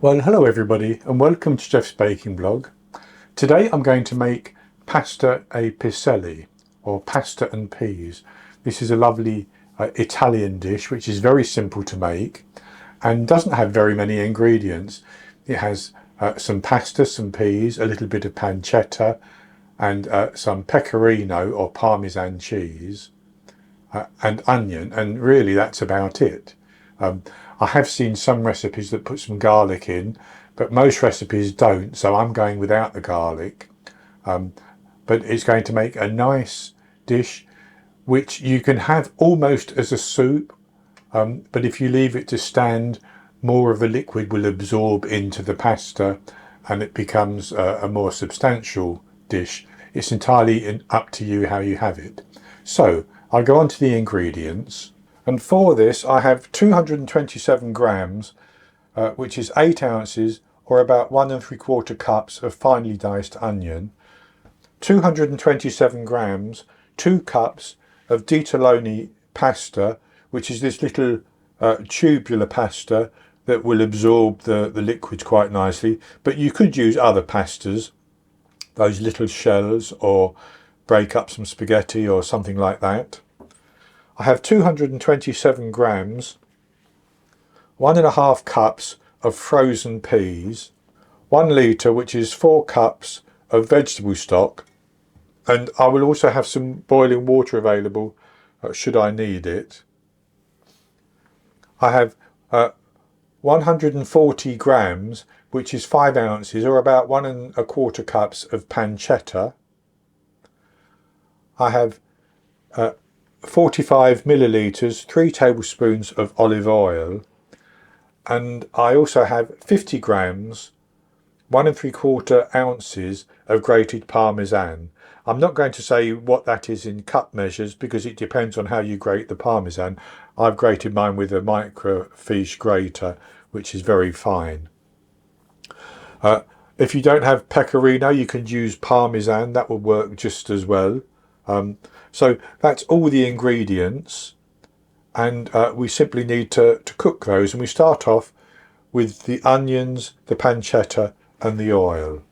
Well, hello everybody and welcome to Jeff's Baking Blog. Today I'm going to make pasta e piselli, or pasta and peas. This is a lovely Italian dish which is very simple to make and doesn't have very many ingredients. It has some pasta, some peas, a little bit of pancetta and some pecorino or Parmesan cheese and onion, and really that's about it. I have seen some recipes that put some garlic in, but most recipes don't, so I'm going without the garlic. But it's going to make a nice dish which you can have almost as a soup, but if you leave it to stand, more of the liquid will absorb into the pasta and it becomes a more substantial dish. It's entirely up to you how you have it. So I'll go on to the ingredients. And for this I have 227 grams, which is 8 ounces or about 1 3/4 cups of finely diced onion, 227 grams, 2 cups of Ditaloni pasta, which is this little tubular pasta that will absorb the liquids quite nicely, but you could use other pastas, those little shells, or break up some spaghetti or something like that. I have 227 grams, 1 1/2 cups of frozen peas, 1 litre, which is 4 cups of vegetable stock, and I will also have some boiling water available should I need it. I have 140 grams, which is 5 ounces or about 1 1/4 cups of pancetta. I have 45 millilitres, 3 tablespoons of olive oil, and I also have 50 grams, 1 3/4 ounces of grated Parmesan. I'm not going to say what that is in cup measures because it depends on how you grate the Parmesan. I've grated mine with a microfiche grater, which is very fine. If you don't have pecorino, you can use Parmesan, that will work just as well. So that's all the ingredients, and we simply need to cook those, and we start off with the onions, the pancetta and the oil.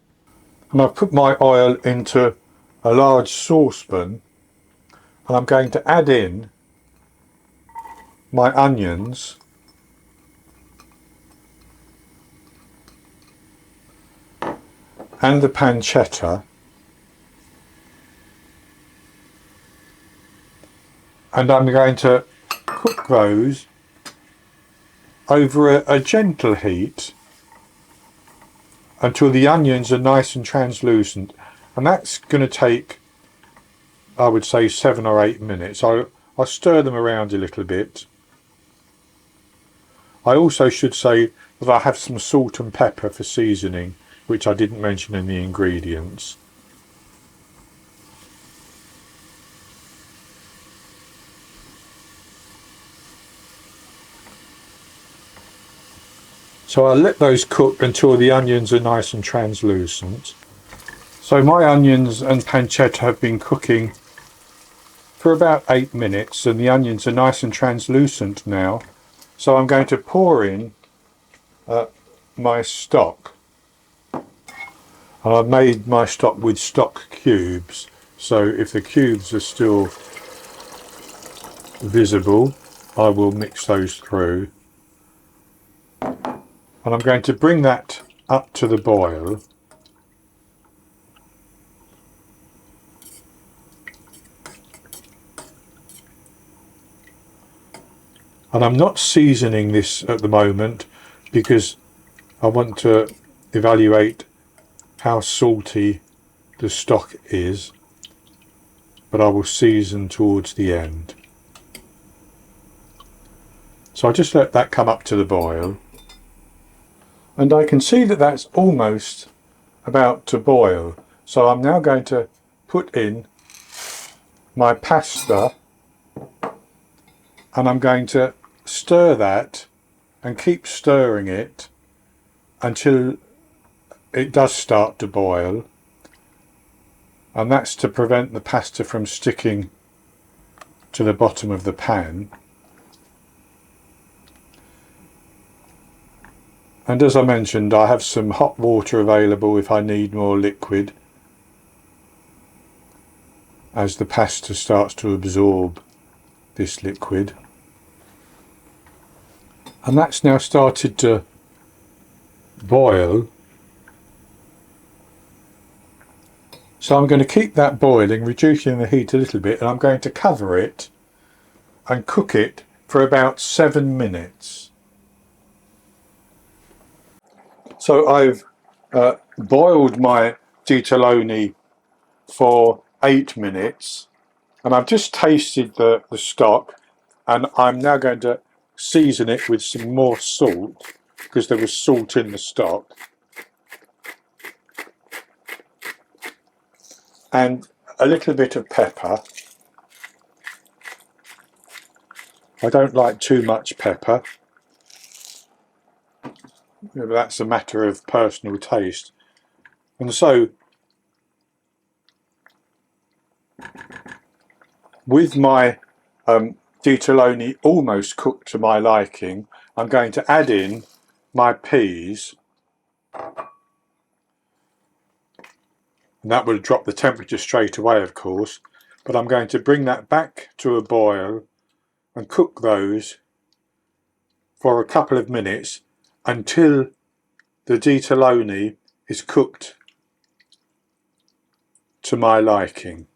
And I've put my oil into a large saucepan and I'm going to add in my onions and the pancetta, and I'm going to cook those over a gentle heat until the onions are nice and translucent, and that's going to take, I would say, 7 or 8 minutes. I'll stir them around a little bit. I also should say that I have some salt and pepper for seasoning, which I didn't mention in the ingredients. So I'll let those cook until the onions are nice and translucent. So my onions and pancetta have been cooking for about 8 minutes and the onions are nice and translucent now. So I'm going to pour in my stock. And I've made my stock with stock cubes, so if the cubes are still visible, I will mix those through. And I'm going to bring that up to the boil. And I'm not seasoning this at the moment because I want to evaluate how salty the stock is, but I will season towards the end. So I just let that come up to the boil. And I can see that that's almost about to boil. So I'm now going to put in my pasta and I'm going to stir that and keep stirring it until it does start to boil. And that's to prevent the pasta from sticking to the bottom of the pan. And as I mentioned, I have some hot water available if I need more liquid, as the pasta starts to absorb this liquid. And that's now started to boil. So I'm going to keep that boiling, reducing the heat a little bit, and I'm going to cover it and cook it for about 7 minutes. So I've boiled my Ditaloni for 8 minutes, and I've just tasted the stock, and I'm now going to season it with some more salt, because there was salt in the stock, and a little bit of pepper. I don't like too much pepper. That's a matter of personal taste. And so, with my Ditaloni almost cooked to my liking, I'm going to add in my peas, and that will drop the temperature straight away, of course, but I'm going to bring that back to a boil and cook those for a couple of minutes until the Ditaloni is cooked to my liking.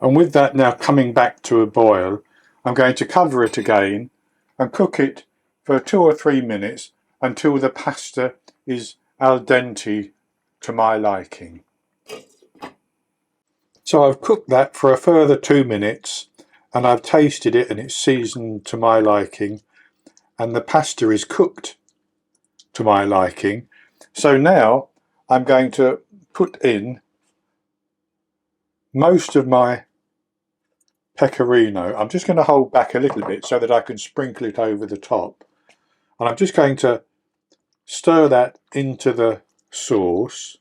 And with that now coming back to a boil, I'm going to cover it again and cook it for 2 or 3 minutes until the pasta is al dente to my liking. So I've cooked that for a further 2 minutes, and I've tasted it and it's seasoned to my liking, and the pasta is cooked to my liking. So now I'm going to put in most of my pecorino. I'm just going to hold back a little bit so that I can sprinkle it over the top, and I'm just going to stir that into the sauce.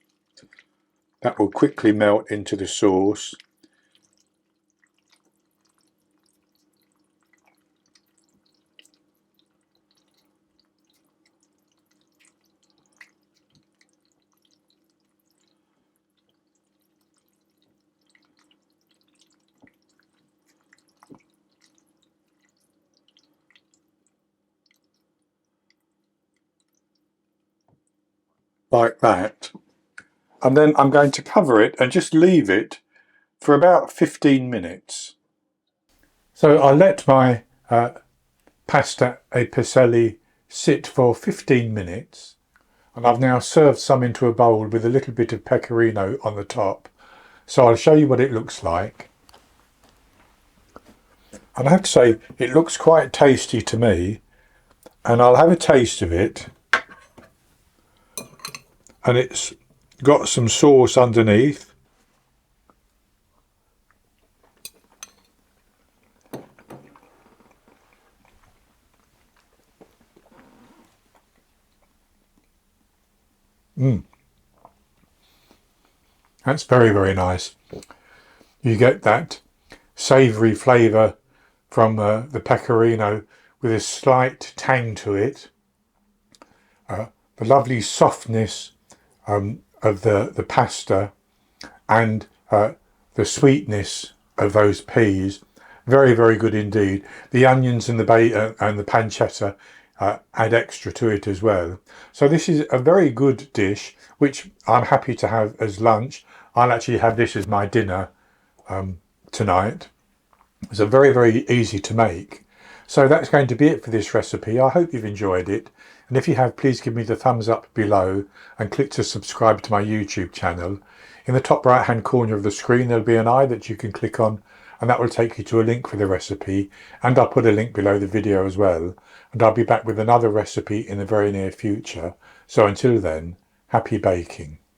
That will quickly melt into the sauce. Like that. And then I'm going to cover it and just leave it for about 15 minutes. So I let my pasta e piselli sit for 15 minutes, and I've now served some into a bowl with a little bit of pecorino on the top. So I'll show you what it looks like. And I have to say, it looks quite tasty to me, and I'll have a taste of it. And it's got some sauce underneath. That's very, very nice. You get that savoury flavour from the pecorino with a slight tang to it. The lovely softness of the pasta, and the sweetness of those peas. Very, very good indeed. The onions and the pancetta add extra to it as well. So this is a very good dish, which I'm happy to have as lunch. I'll actually have this as my dinner tonight. It's very, very easy to make. So that's going to be it for this recipe. I hope you've enjoyed it. And if you have, please give me the thumbs up below and click to subscribe to my YouTube channel. In the top right hand corner of the screen there'll be an eye that you can click on, and that will take you to a link for the recipe, and I'll put a link below the video as well. And I'll be back with another recipe in the very near future. So until then, happy baking.